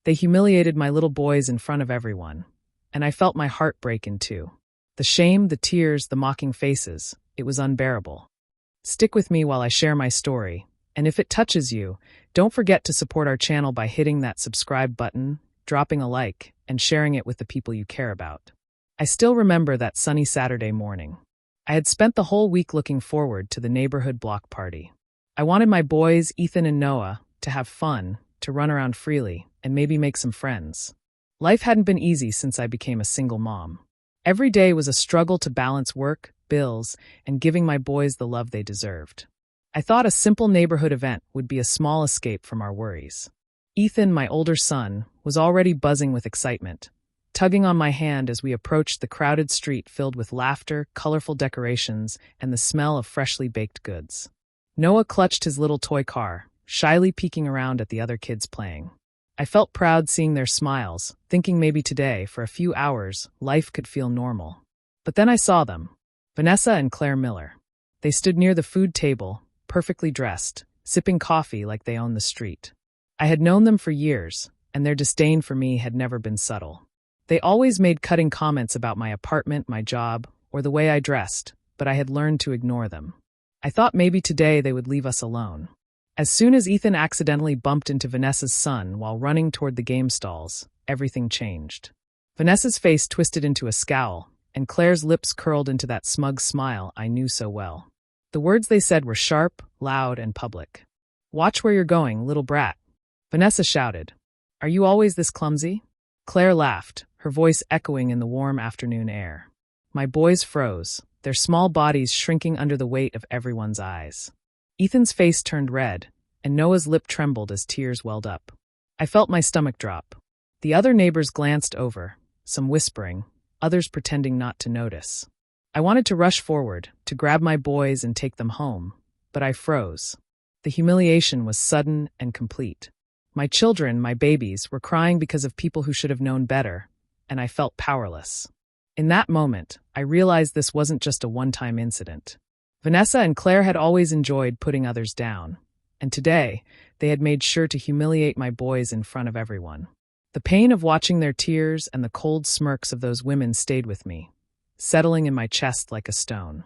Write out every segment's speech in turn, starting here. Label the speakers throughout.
Speaker 1: They humiliated my little boys in front of everyone, and I felt my heart break in two. The shame, the tears, the mocking faces, it was unbearable. Stick with me while I share my story, and if it touches you, don't forget to support our channel by hitting that subscribe button, dropping a like, and sharing it with the people you care about. I still remember that sunny Saturday morning. I had spent the whole week looking forward to the neighborhood block party. I wanted my boys, Ethan and Noah, to have fun, to run around freely, and maybe make some friends. Life hadn't been easy since I became a single mom. Every day was a struggle to balance work, bills, and giving my boys the love they deserved. I thought a simple neighborhood event would be a small escape from our worries. Ethan, my older son, was already buzzing with excitement, tugging on my hand as we approached the crowded street filled with laughter, colorful decorations, and the smell of freshly baked goods. Noah clutched his little toy car, shyly peeking around at the other kids playing. I felt proud seeing their smiles, thinking maybe today, for a few hours, life could feel normal. But then I saw them. Vanessa and Claire Miller. They stood near the food table, perfectly dressed, sipping coffee like they owned the street. I had known them for years, and their disdain for me had never been subtle. They always made cutting comments about my apartment, my job, or the way I dressed, but I had learned to ignore them. I thought maybe today they would leave us alone. As soon as Ethan accidentally bumped into Vanessa's son while running toward the game stalls, everything changed. Vanessa's face twisted into a scowl, and Claire's lips curled into that smug smile I knew so well. The words they said were sharp, loud, and public. "Watch where you're going, little brat," Vanessa shouted. "Are you always this clumsy?" Claire laughed, her voice echoing in the warm afternoon air. My boys froze, their small bodies shrinking under the weight of everyone's eyes. Ethan's face turned red, and Noah's lip trembled as tears welled up. I felt my stomach drop. The other neighbors glanced over, some whispering, others pretending not to notice. I wanted to rush forward, to grab my boys and take them home, but I froze. The humiliation was sudden and complete. My children, my babies, were crying because of people who should have known better, and I felt powerless. In that moment, I realized this wasn't just a one-time incident. Vanessa and Claire had always enjoyed putting others down, and today, they had made sure to humiliate my boys in front of everyone. The pain of watching their tears and the cold smirks of those women stayed with me, settling in my chest like a stone.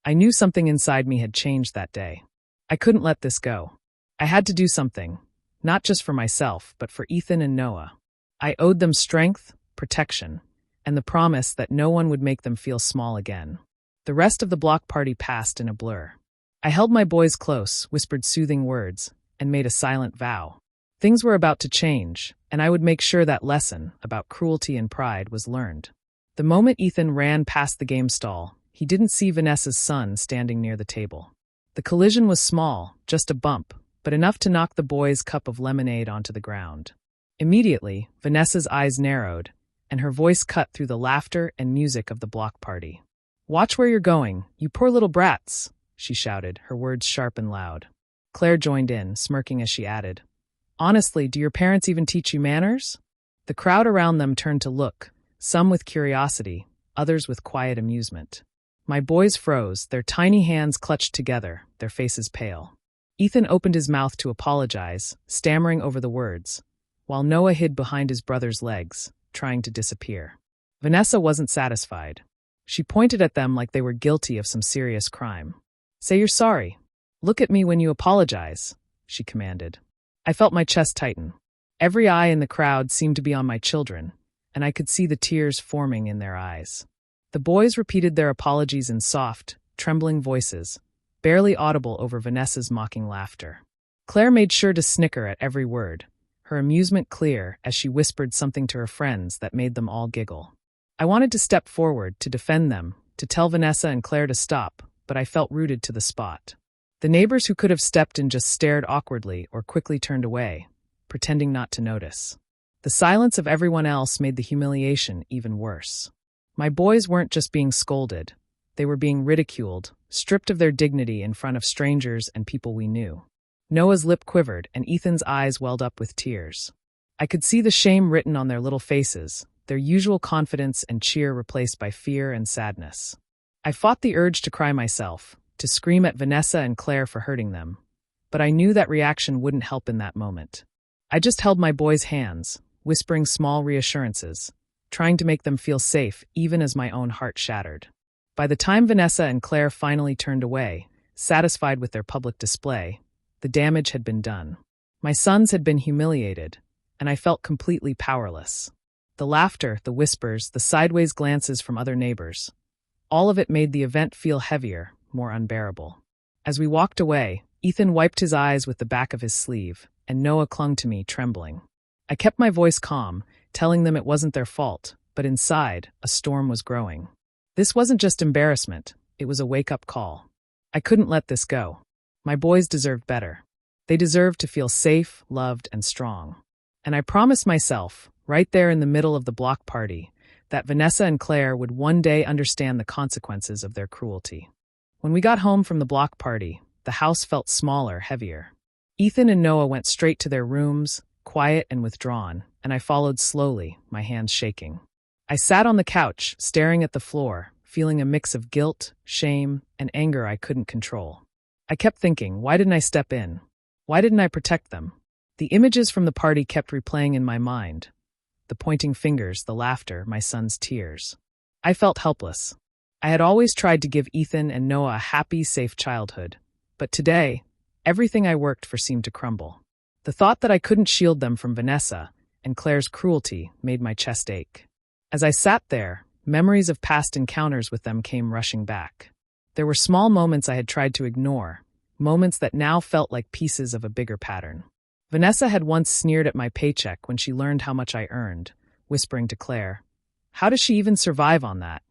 Speaker 1: I knew something inside me had changed that day. I couldn't let this go. I had to do something, not just for myself, but for Ethan and Noah. I owed them strength, protection, and the promise that no one would make them feel small again. The rest of the block party passed in a blur. I held my boys close, whispered soothing words, and made a silent vow. Things were about to change, and I would make sure that lesson about cruelty and pride was learned. The moment Ethan ran past the game stall, he didn't see Vanessa's son standing near the table. The collision was small, just a bump, but enough to knock the boy's cup of lemonade onto the ground. Immediately, Vanessa's eyes narrowed, and her voice cut through the laughter and music of the block party. "Watch where you're going, you poor little brats," she shouted, her words sharp and loud. Claire joined in, smirking as she added, "Honestly, do your parents even teach you manners?" The crowd around them turned to look, some with curiosity, others with quiet amusement. My boys froze, their tiny hands clutched together, their faces pale. Ethan opened his mouth to apologize, stammering over the words, while Noah hid behind his brother's legs, trying to disappear. Vanessa wasn't satisfied. She pointed at them like they were guilty of some serious crime. "Say you're sorry. Look at me when you apologize," she commanded. I felt my chest tighten. Every eye in the crowd seemed to be on my children, and I could see the tears forming in their eyes. The boys repeated their apologies in soft, trembling voices, barely audible over Vanessa's mocking laughter. Claire made sure to snicker at every word, her amusement clear as she whispered something to her friends that made them all giggle. I wanted to step forward, to defend them, to tell Vanessa and Claire to stop, but I felt rooted to the spot. The neighbors who could have stepped in just stared awkwardly or quickly turned away, pretending not to notice. The silence of everyone else made the humiliation even worse. My boys weren't just being scolded, they were being ridiculed, stripped of their dignity in front of strangers and people we knew. Noah's lip quivered and Ethan's eyes welled up with tears. I could see the shame written on their little faces, their usual confidence and cheer replaced by fear and sadness. I fought the urge to cry myself, to scream at Vanessa and Claire for hurting them, but I knew that reaction wouldn't help in that moment. I just held my boys' hands, whispering small reassurances, trying to make them feel safe even as my own heart shattered. By the time Vanessa and Claire finally turned away, satisfied with their public display, the damage had been done. My sons had been humiliated, and I felt completely powerless. The laughter, the whispers, the sideways glances from other neighbors, all of it made the event feel heavier, more unbearable. As we walked away, Ethan wiped his eyes with the back of his sleeve, and Noah clung to me, trembling. I kept my voice calm, telling them it wasn't their fault, but inside, a storm was growing. This wasn't just embarrassment, it was a wake-up call. I couldn't let this go. My boys deserved better. They deserved to feel safe, loved, and strong. And I promised myself, right there in the middle of the block party, that Vanessa and Claire would one day understand the consequences of their cruelty. When we got home from the block party, the house felt smaller, heavier. Ethan and Noah went straight to their rooms, quiet and withdrawn, and I followed slowly, my hands shaking. I sat on the couch, staring at the floor, feeling a mix of guilt, shame, and anger I couldn't control. I kept thinking, why didn't I step in? Why didn't I protect them? The images from the party kept replaying in my mind. The pointing fingers, the laughter, my son's tears. I felt helpless. I had always tried to give Ethan and Noah a happy, safe childhood. But today, everything I worked for seemed to crumble. The thought that I couldn't shield them from Vanessa and Claire's cruelty made my chest ache. As I sat there, memories of past encounters with them came rushing back. There were small moments I had tried to ignore, moments that now felt like pieces of a bigger pattern. Vanessa had once sneered at my paycheck when she learned how much I earned, whispering to Claire, "How does she even survive on that?"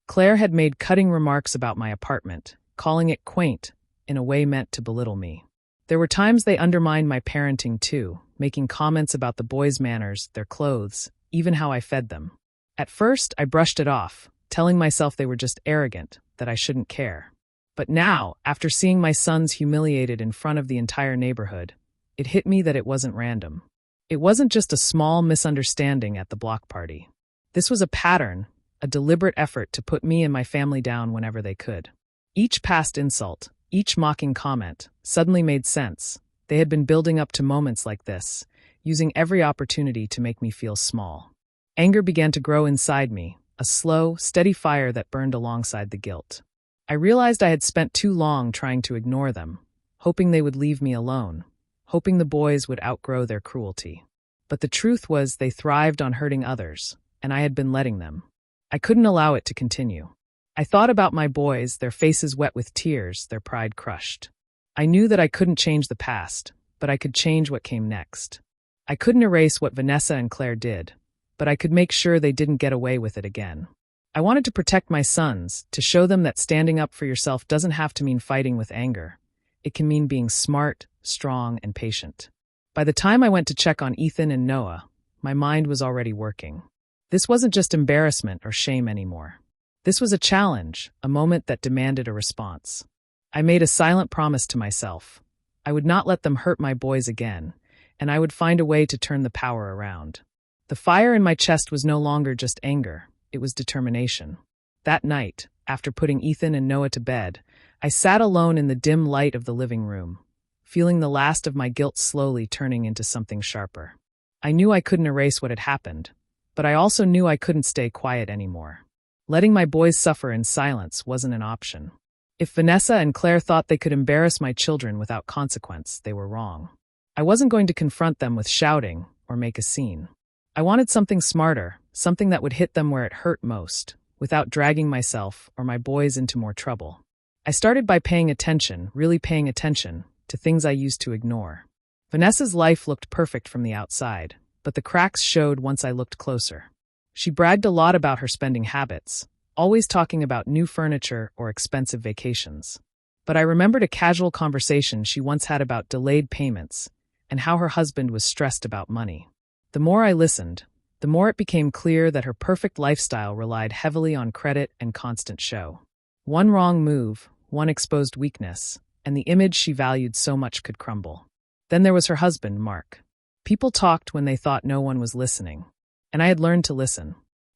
Speaker 1: Claire had made cutting remarks about my apartment, calling it quaint, in a way meant to belittle me. There were times they undermined my parenting too, making comments about the boys' manners, their clothes, even how I fed them. At first, I brushed it off, telling myself they were just arrogant, that I shouldn't care. But now, after seeing my sons humiliated in front of the entire neighborhood, it hit me that it wasn't random. It wasn't just a small misunderstanding at the block party. This was a pattern, a deliberate effort to put me and my family down whenever they could. Each past insult, each mocking comment, suddenly made sense. They had been building up to moments like this, using every opportunity to make me feel small. Anger began to grow inside me, a slow, steady fire that burned alongside the guilt. I realized I had spent too long trying to ignore them, hoping they would leave me alone, hoping the boys would outgrow their cruelty. But the truth was they thrived on hurting others, and I had been letting them. I couldn't allow it to continue. I thought about my boys, their faces wet with tears, their pride crushed. I knew that I couldn't change the past, but I could change what came next. I couldn't erase what Vanessa and Claire did, but I could make sure they didn't get away with it again. I wanted to protect my sons, to show them that standing up for yourself doesn't have to mean fighting with anger. It can mean being smart, strong, and patient. By the time I went to check on Ethan and Noah, my mind was already working. This wasn't just embarrassment or shame anymore. This was a challenge, a moment that demanded a response. I made a silent promise to myself. I would not let them hurt my boys again, and I would find a way to turn the power around. The fire in my chest was no longer just anger, it was determination. That night, after putting Ethan and Noah to bed, I sat alone in the dim light of the living room, feeling the last of my guilt slowly turning into something sharper. I knew I couldn't erase what had happened, but I also knew I couldn't stay quiet anymore. Letting my boys suffer in silence wasn't an option. If Vanessa and Claire thought they could embarrass my children without consequence, they were wrong. I wasn't going to confront them with shouting or make a scene. I wanted something smarter, something that would hit them where it hurt most, without dragging myself or my boys into more trouble. I started by paying attention, really paying attention, to things I used to ignore. Vanessa's life looked perfect from the outside, but the cracks showed once I looked closer. She bragged a lot about her spending habits, always talking about new furniture or expensive vacations. But I remembered a casual conversation she once had about delayed payments and how her husband was stressed about money. The more I listened, the more it became clear that her perfect lifestyle relied heavily on credit and constant show. One wrong move, one exposed weakness, and the image she valued so much could crumble. Then there was her husband, Mark. People talked when they thought no one was listening, and I had learned to listen.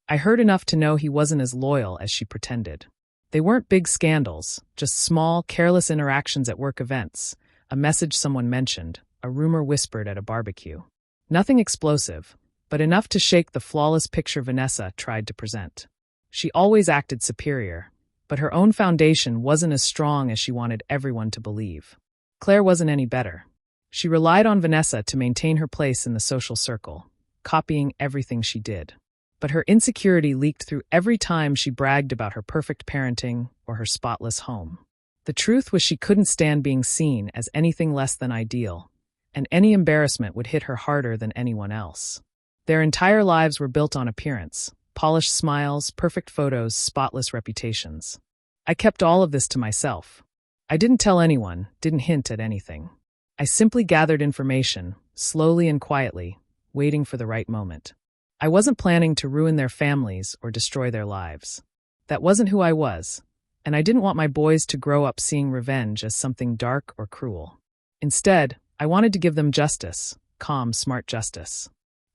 Speaker 1: I heard enough to know he wasn't as loyal as she pretended. They weren't big scandals, just small, careless interactions at work events, a message someone mentioned, a rumor whispered at a barbecue. Nothing explosive, but enough to shake the flawless picture Vanessa tried to present. She always acted superior, but her own foundation wasn't as strong as she wanted everyone to believe. Claire wasn't any better. She relied on Vanessa to maintain her place in the social circle, copying everything she did. But her insecurity leaked through every time she bragged about her perfect parenting or her spotless home. The truth was she couldn't stand being seen as anything less than ideal, and any embarrassment would hit her harder than anyone else. Their entire lives were built on appearance, polished smiles, perfect photos, spotless reputations. I kept all of this to myself. I didn't tell anyone, didn't hint at anything. I simply gathered information, slowly and quietly, waiting for the right moment. I wasn't planning to ruin their families or destroy their lives. That wasn't who I was, and I didn't want my boys to grow up seeing revenge as something dark or cruel. Instead, I wanted to give them justice, calm, smart justice.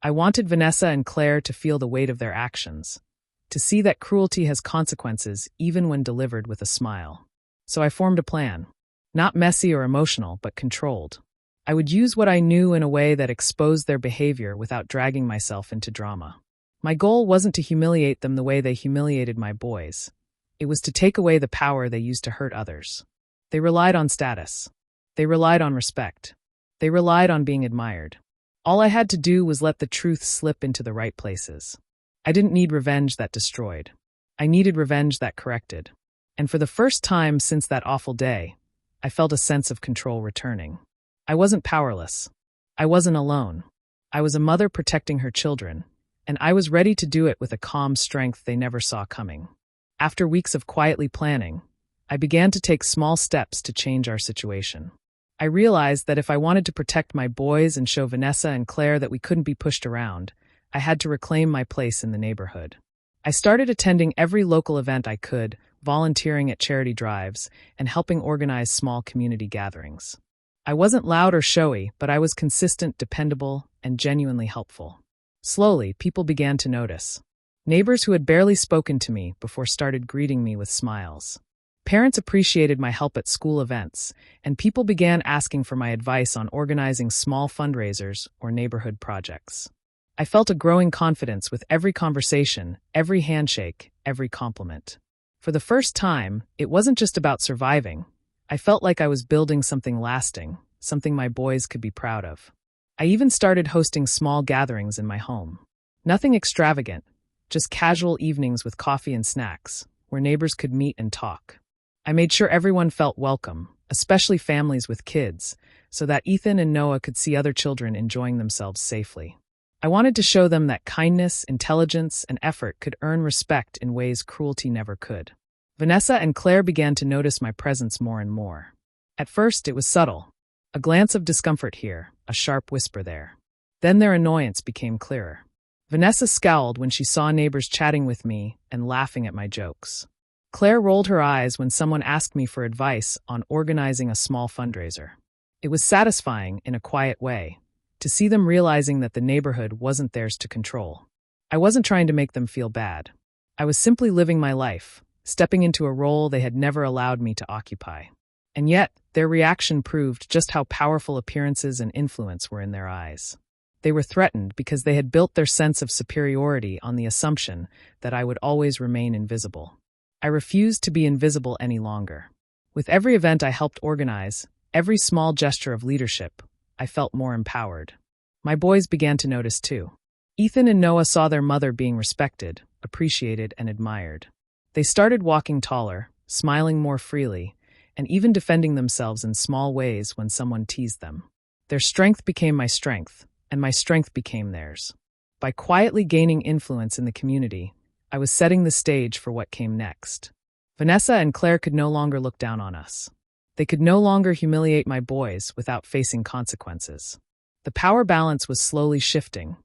Speaker 1: I wanted Vanessa and Claire to feel the weight of their actions, to see that cruelty has consequences even when delivered with a smile. So I formed a plan. Not messy or emotional, but controlled. I would use what I knew in a way that exposed their behavior without dragging myself into drama. My goal wasn't to humiliate them the way they humiliated my boys. It was to take away the power they used to hurt others. They relied on status. They relied on respect. They relied on being admired. All I had to do was let the truth slip into the right places. I didn't need revenge that destroyed. I needed revenge that corrected. And for the first time since that awful day, I felt a sense of control returning. I wasn't powerless. I wasn't alone. I was a mother protecting her children, and I was ready to do it with a calm strength they never saw coming. After weeks of quietly planning, I began to take small steps to change our situation. I realized that if I wanted to protect my boys and show Vanessa and Claire that we couldn't be pushed around, I had to reclaim my place in the neighborhood. I started attending every local event I could, volunteering at charity drives, and helping organize small community gatherings. I wasn't loud or showy, but I was consistent, dependable, and genuinely helpful. Slowly, people began to notice. Neighbors who had barely spoken to me before started greeting me with smiles. Parents appreciated my help at school events, and people began asking for my advice on organizing small fundraisers or neighborhood projects. I felt a growing confidence with every conversation, every handshake, every compliment. For the first time, it wasn't just about surviving. I felt like I was building something lasting, something my boys could be proud of. I even started hosting small gatherings in my home. Nothing extravagant, just casual evenings with coffee and snacks, where neighbors could meet and talk. I made sure everyone felt welcome, especially families with kids, so that Ethan and Noah could see other children enjoying themselves safely. I wanted to show them that kindness, intelligence, and effort could earn respect in ways cruelty never could. Vanessa and Claire began to notice my presence more and more. At first, it was subtle. A glance of discomfort here, a sharp whisper there. Then their annoyance became clearer. Vanessa scowled when she saw neighbors chatting with me and laughing at my jokes. Claire rolled her eyes when someone asked me for advice on organizing a small fundraiser. It was satisfying, in a quiet way, to see them realizing that the neighborhood wasn't theirs to control. I wasn't trying to make them feel bad. I was simply living my life, stepping into a role they had never allowed me to occupy. And yet, their reaction proved just how powerful appearances and influence were in their eyes. They were threatened because they had built their sense of superiority on the assumption that I would always remain invisible. I refused to be invisible any longer. With every event I helped organize, every small gesture of leadership, I felt more empowered. My boys began to notice too. Ethan and Noah saw their mother being respected, appreciated, and admired. They started walking taller, smiling more freely, and even defending themselves in small ways when someone teased them. Their strength became my strength, and my strength became theirs. By quietly gaining influence in the community, I was setting the stage for what came next. Vanessa and Claire could no longer look down on us. They could no longer humiliate my boys without facing consequences. The power balance was slowly shifting,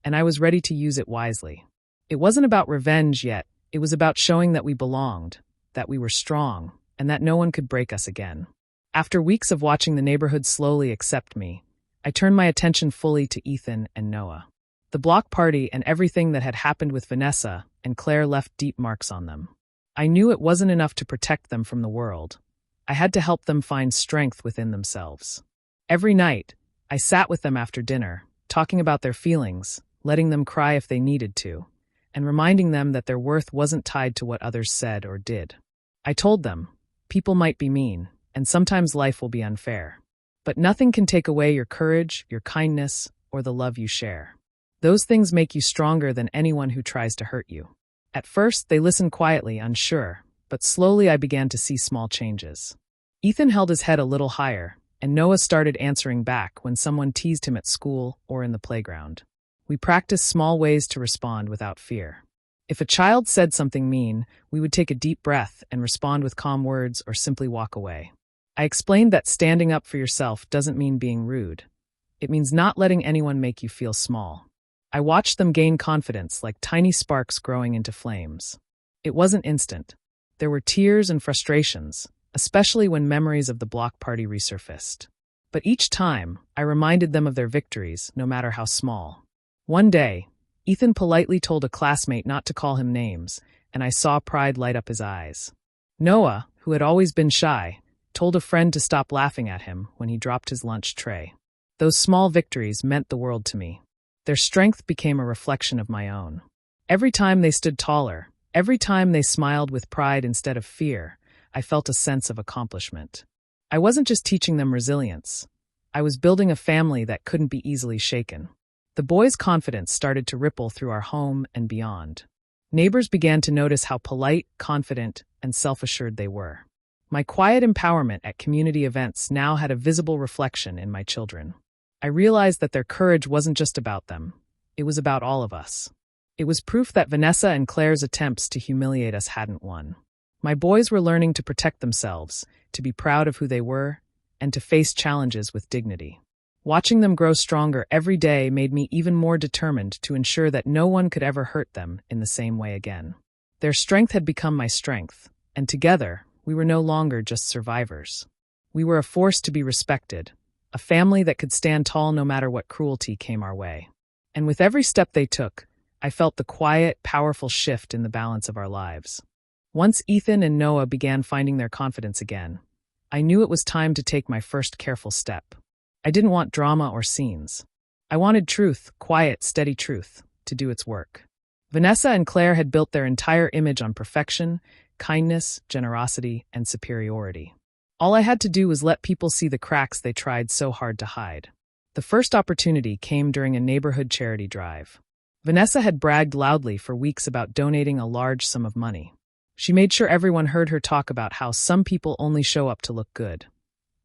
Speaker 1: and I was ready to use it wisely. It wasn't about revenge yet, it was about showing that we belonged, that we were strong, and that no one could break us again. After weeks of watching the neighborhood slowly accept me, I turned my attention fully to Ethan and Noah. The block party and everything that had happened with Vanessa and Claire left deep marks on them. I knew it wasn't enough to protect them from the world. I had to help them find strength within themselves. Every night, I sat with them after dinner, talking about their feelings, letting them cry if they needed to, and reminding them that their worth wasn't tied to what others said or did. I told them, people might be mean, and sometimes life will be unfair. But nothing can take away your courage, your kindness, or the love you share. Those things make you stronger than anyone who tries to hurt you. At first, they listened quietly, unsure, but slowly I began to see small changes. Ethan held his head a little higher, and Noah started answering back when someone teased him at school or in the playground. We practiced small ways to respond without fear. If a child said something mean, we would take a deep breath and respond with calm words or simply walk away. I explained that standing up for yourself doesn't mean being rude. It means not letting anyone make you feel small. I watched them gain confidence like tiny sparks growing into flames. It wasn't instant. There were tears and frustrations, especially when memories of the block party resurfaced. But each time, I reminded them of their victories, no matter how small. One day, Ethan politely told a classmate not to call him names, and I saw pride light up his eyes. Noah, who had always been shy, told a friend to stop laughing at him when he dropped his lunch tray. Those small victories meant the world to me. Their strength became a reflection of my own. Every time they stood taller, every time they smiled with pride instead of fear, I felt a sense of accomplishment. I wasn't just teaching them resilience. I was building a family that couldn't be easily shaken. The boys' confidence started to ripple through our home and beyond. Neighbors began to notice how polite, confident, and self-assured they were. My quiet empowerment at community events now had a visible reflection in my children. I realized that their courage wasn't just about them. It was about all of us. It was proof that Vanessa and Claire's attempts to humiliate us hadn't won. My boys were learning to protect themselves, to be proud of who they were, and to face challenges with dignity. Watching them grow stronger every day made me even more determined to ensure that no one could ever hurt them in the same way again. Their strength had become my strength, and together, we were no longer just survivors. We were a force to be respected, a family that could stand tall no matter what cruelty came our way. And with every step they took, I felt the quiet, powerful shift in the balance of our lives. Once Ethan and Noah began finding their confidence again, I knew it was time to take my first careful step. I didn't want drama or scenes. I wanted truth, quiet, steady truth, to do its work. Vanessa and Claire had built their entire image on perfection, kindness, generosity, and superiority. All I had to do was let people see the cracks they tried so hard to hide. The first opportunity came during a neighborhood charity drive. Vanessa had bragged loudly for weeks about donating a large sum of money. She made sure everyone heard her talk about how some people only show up to look good,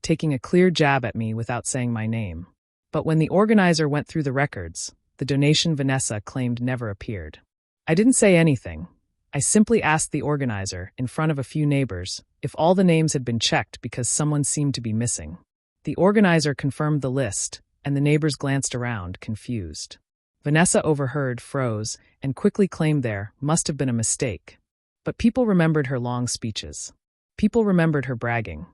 Speaker 1: taking a clear jab at me without saying my name. But when the organizer went through the records, the donation Vanessa claimed never appeared. I didn't say anything. I simply asked the organizer, in front of a few neighbors, if all the names had been checked because someone seemed to be missing. The organizer confirmed the list, and the neighbors glanced around, confused. Vanessa overheard, froze, and quickly claimed there must have been a mistake. But people remembered her long speeches. People remembered her bragging.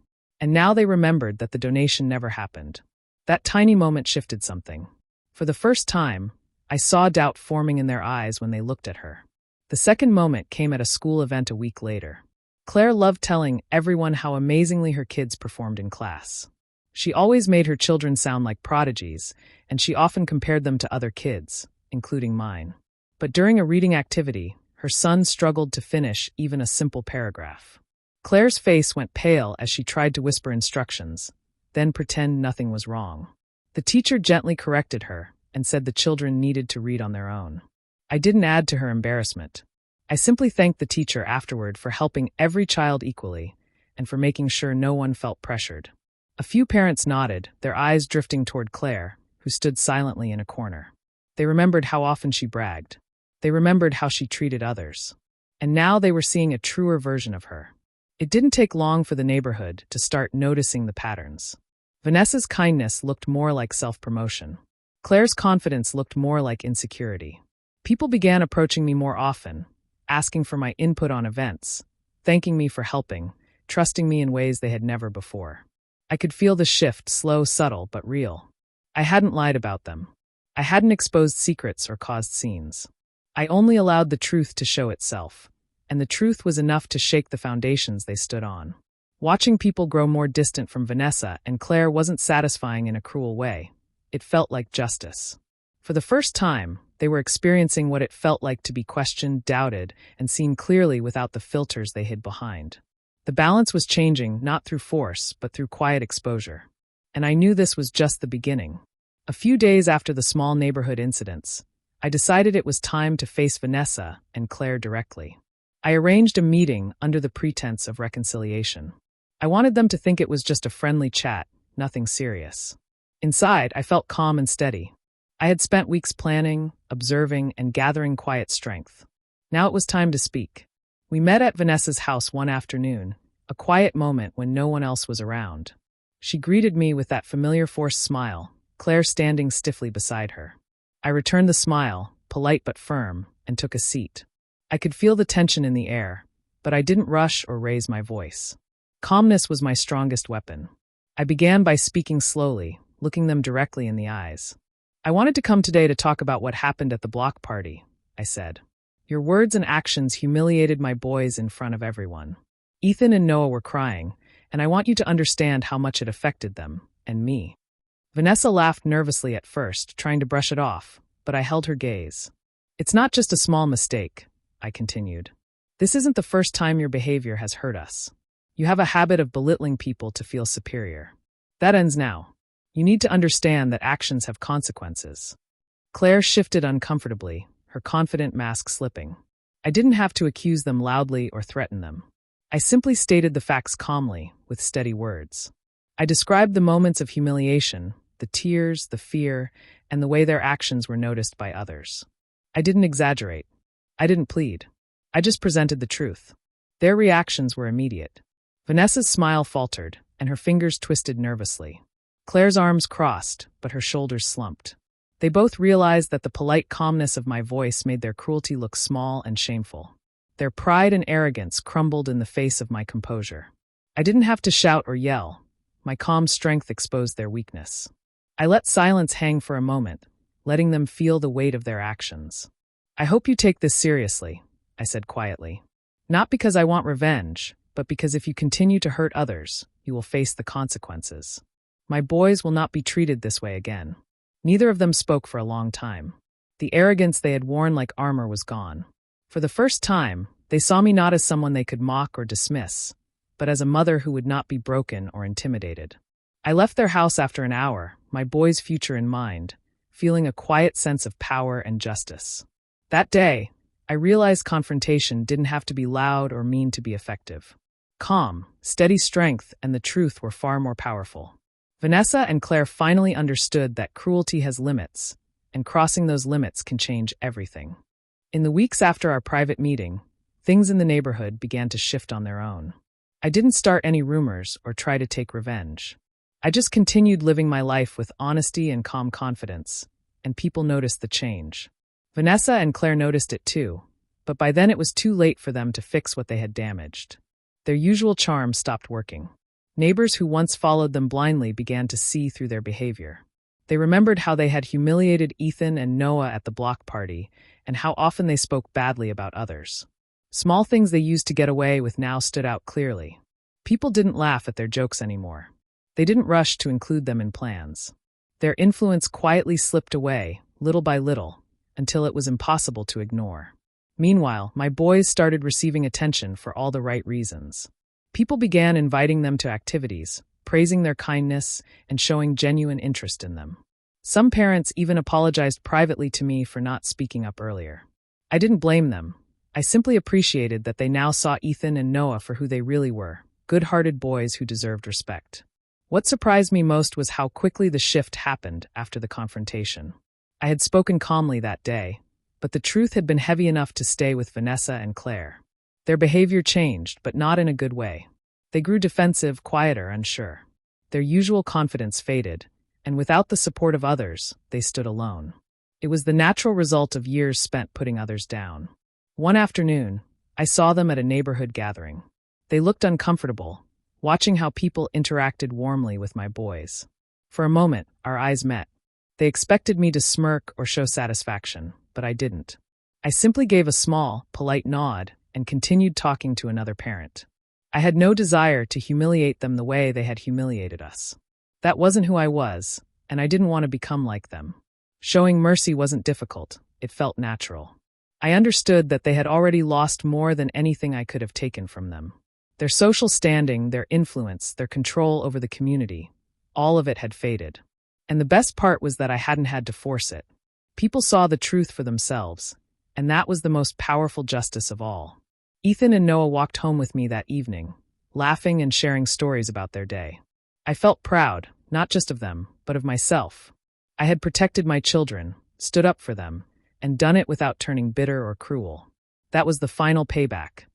Speaker 1: And now they remembered that the donation never happened. That tiny moment shifted something. For the first time, I saw doubt forming in their eyes when they looked at her. The second moment came at a school event a week later. Claire loved telling everyone how amazingly her kids performed in class. She always made her children sound like prodigies, and she often compared them to other kids, including mine. But during a reading activity, her son struggled to finish even a simple paragraph. Claire's face went pale as she tried to whisper instructions, then pretend nothing was wrong. The teacher gently corrected her and said the children needed to read on their own. I didn't add to her embarrassment. I simply thanked the teacher afterward for helping every child equally and for making sure no one felt pressured. A few parents nodded, their eyes drifting toward Claire, who stood silently in a corner. They remembered how often she bragged. They remembered how she treated others. And now they were seeing a truer version of her. It didn't take long for the neighborhood to start noticing the patterns. Vanessa's kindness looked more like self-promotion. Claire's confidence looked more like insecurity. People began approaching me more often, asking for my input on events, thanking me for helping, trusting me in ways they had never before. I could feel the shift, slow, subtle, but real. I hadn't lied about them. I hadn't exposed secrets or caused scenes. I only allowed the truth to show itself, and the truth was enough to shake the foundations they stood on. Watching people grow more distant from Vanessa and Claire wasn't satisfying in a cruel way. It felt like justice. For the first time, They were experiencing what it felt like to be questioned, doubted, and seen clearly without the filters they hid behind. The balance was changing, not through force, but through quiet exposure. And I knew this was just the beginning. A few days after the small neighborhood incidents, I decided it was time to face Vanessa and Claire directly. I arranged a meeting under the pretense of reconciliation. I wanted them to think it was just a friendly chat, nothing serious. Inside, I felt calm and steady. I had spent weeks planning, observing, and gathering quiet strength. Now it was time to speak. We met at Vanessa's house one afternoon, a quiet moment when no one else was around. She greeted me with that familiar forced smile, Claire standing stiffly beside her. I returned the smile, polite but firm, and took a seat. I could feel the tension in the air, but I didn't rush or raise my voice. Calmness was my strongest weapon. I began by speaking slowly, looking them directly in the eyes. I wanted to come today to talk about what happened at the block party, I said. Your words and actions humiliated my boys in front of everyone. Ethan and Noah were crying, and I want you to understand how much it affected them, and me. Vanessa laughed nervously at first, trying to brush it off, but I held her gaze. It's not just a small mistake, I continued. This isn't the first time your behavior has hurt us. You have a habit of belittling people to feel superior. That ends now. You need to understand that actions have consequences. Claire shifted uncomfortably, her confident mask slipping. I didn't have to accuse them loudly or threaten them. I simply stated the facts calmly, with steady words. I described the moments of humiliation, the tears, the fear, and the way their actions were noticed by others. I didn't exaggerate. I didn't plead. I just presented the truth. Their reactions were immediate. Vanessa's smile faltered, and her fingers twisted nervously. Claire's arms crossed, but her shoulders slumped. They both realized that the polite calmness of my voice made their cruelty look small and shameful. Their pride and arrogance crumbled in the face of my composure. I didn't have to shout or yell. My calm strength exposed their weakness. I let silence hang for a moment, letting them feel the weight of their actions. I hope you take this seriously, I said quietly. Not because I want revenge, but because if you continue to hurt others, you will face the consequences. My boys will not be treated this way again. Neither of them spoke for a long time. The arrogance they had worn like armor was gone. For the first time, they saw me not as someone they could mock or dismiss, but as a mother who would not be broken or intimidated. I left their house after an hour, my boys' future in mind, feeling a quiet sense of power and justice. That day, I realized confrontation didn't have to be loud or mean to be effective. Calm, steady strength, and the truth were far more powerful. Vanessa and Claire finally understood that cruelty has limits, and crossing those limits can change everything. In the weeks after our private meeting, things in the neighborhood began to shift on their own. I didn't start any rumors or try to take revenge. I just continued living my life with honesty and calm confidence, and people noticed the change. Vanessa and Claire noticed it too, but by then it was too late for them to fix what they had damaged. Their usual charm stopped working. Neighbors who once followed them blindly began to see through their behavior. They remembered how they had humiliated Ethan and Noah at the block party, and how often they spoke badly about others. Small things they used to get away with now stood out clearly. People didn't laugh at their jokes anymore. They didn't rush to include them in plans. Their influence quietly slipped away, little by little, until it was impossible to ignore. Meanwhile, my boys started receiving attention for all the right reasons. People began inviting them to activities, praising their kindness, and showing genuine interest in them. Some parents even apologized privately to me for not speaking up earlier. I didn't blame them. I simply appreciated that they now saw Ethan and Noah for who they really were, good-hearted boys who deserved respect. What surprised me most was how quickly the shift happened after the confrontation. I had spoken calmly that day, but the truth had been heavy enough to stay with Vanessa and Claire. Their behavior changed, but not in a good way. They grew defensive, quieter, unsure. Their usual confidence faded, and without the support of others, they stood alone. It was the natural result of years spent putting others down. One afternoon, I saw them at a neighborhood gathering. They looked uncomfortable, watching how people interacted warmly with my boys. For a moment, our eyes met. They expected me to smirk or show satisfaction, but I didn't. I simply gave a small, polite nod and continued talking to another parent. I had no desire to humiliate them the way they had humiliated us. That wasn't who I was, and I didn't want to become like them. Showing mercy wasn't difficult, it felt natural. I understood that they had already lost more than anything I could have taken from them. Their social standing, their influence, their control over the community, all of it had faded. And the best part was that I hadn't had to force it. People saw the truth for themselves, and that was the most powerful justice of all. Ethan and Noah walked home with me that evening, laughing and sharing stories about their day. I felt proud, not just of them, but of myself. I had protected my children, stood up for them, and done it without turning bitter or cruel. That was the final payback.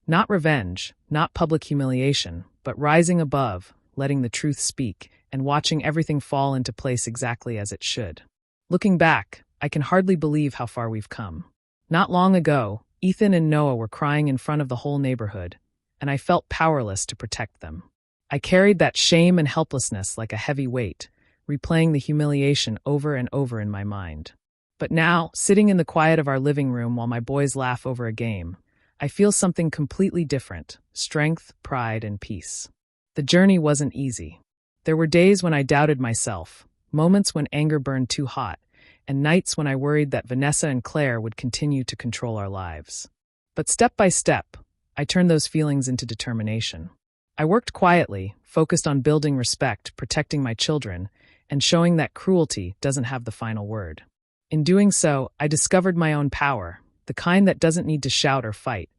Speaker 1: Not revenge, not public humiliation, but rising above, letting the truth speak, and watching everything fall into place exactly as it should. Looking back, I can hardly believe how far we've come. Not long ago, Ethan and Noah were crying in front of the whole neighborhood, and I felt powerless to protect them. I carried that shame and helplessness like a heavy weight, replaying the humiliation over and over in my mind. But now, sitting in the quiet of our living room while my boys laugh over a game, I feel something completely different: strength, pride, and peace. The journey wasn't easy. There were days when I doubted myself, moments when anger burned too hot, and nights when I worried that Vanessa and Claire would continue to control our lives. But step by step, I turned those feelings into determination. I worked quietly, focused on building respect, protecting my children, and showing that cruelty doesn't have the final word. In doing so, I discovered my own power, the kind that doesn't need to shout or fight.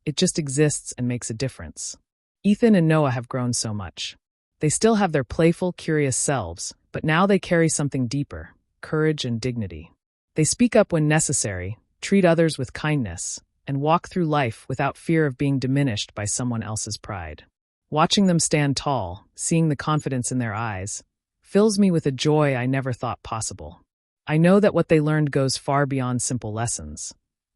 Speaker 1: It just exists and makes a difference. Ethan and Noah have grown so much. They still have their playful, curious selves, but now they carry something deeper: courage and dignity. They speak up when necessary, treat others with kindness, and walk through life without fear of being diminished by someone else's pride. Watching them stand tall, seeing the confidence in their eyes, fills me with a joy I never thought possible. I know that what they learned goes far beyond simple lessons.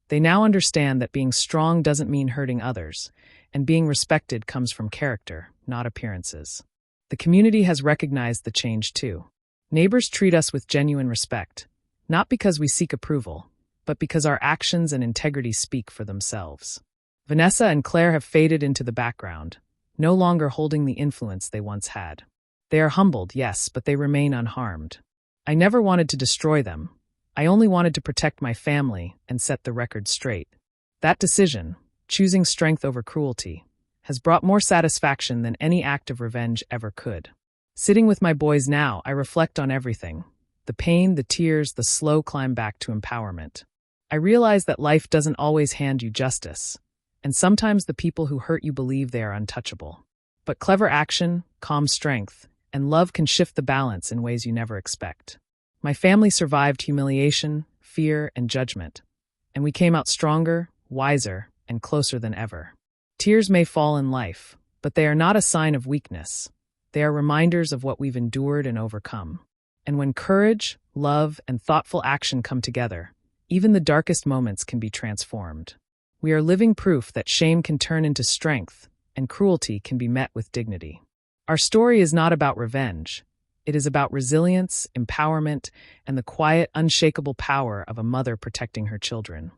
Speaker 1: They now understand that being strong doesn't mean hurting others, and being respected comes from character, not appearances. The community has recognized the change too. Neighbors treat us with genuine respect, not because we seek approval, but because our actions and integrity speak for themselves. Vanessa and Claire have faded into the background, no longer holding the influence they once had. They are humbled, yes, but they remain unharmed. I never wanted to destroy them. I only wanted to protect my family and set the record straight. That decision, choosing strength over cruelty, has brought more satisfaction than any act of revenge ever could. Sitting with my boys now, I reflect on everything: the pain, the tears, the slow climb back to empowerment. I realize that life doesn't always hand you justice, and sometimes the people who hurt you believe they are untouchable. But clever action, calm strength, and love can shift the balance in ways you never expect. My family survived humiliation, fear, and judgment, and we came out stronger, wiser, and closer than ever. Tears may fall in life, but they are not a sign of weakness. They are reminders of what we've endured and overcome. And when courage, love, and thoughtful action come together, even the darkest moments can be transformed. We are living proof that shame can turn into strength, and cruelty can be met with dignity. Our story is not about revenge. It is about resilience, empowerment, and the quiet, unshakable power of a mother protecting her children.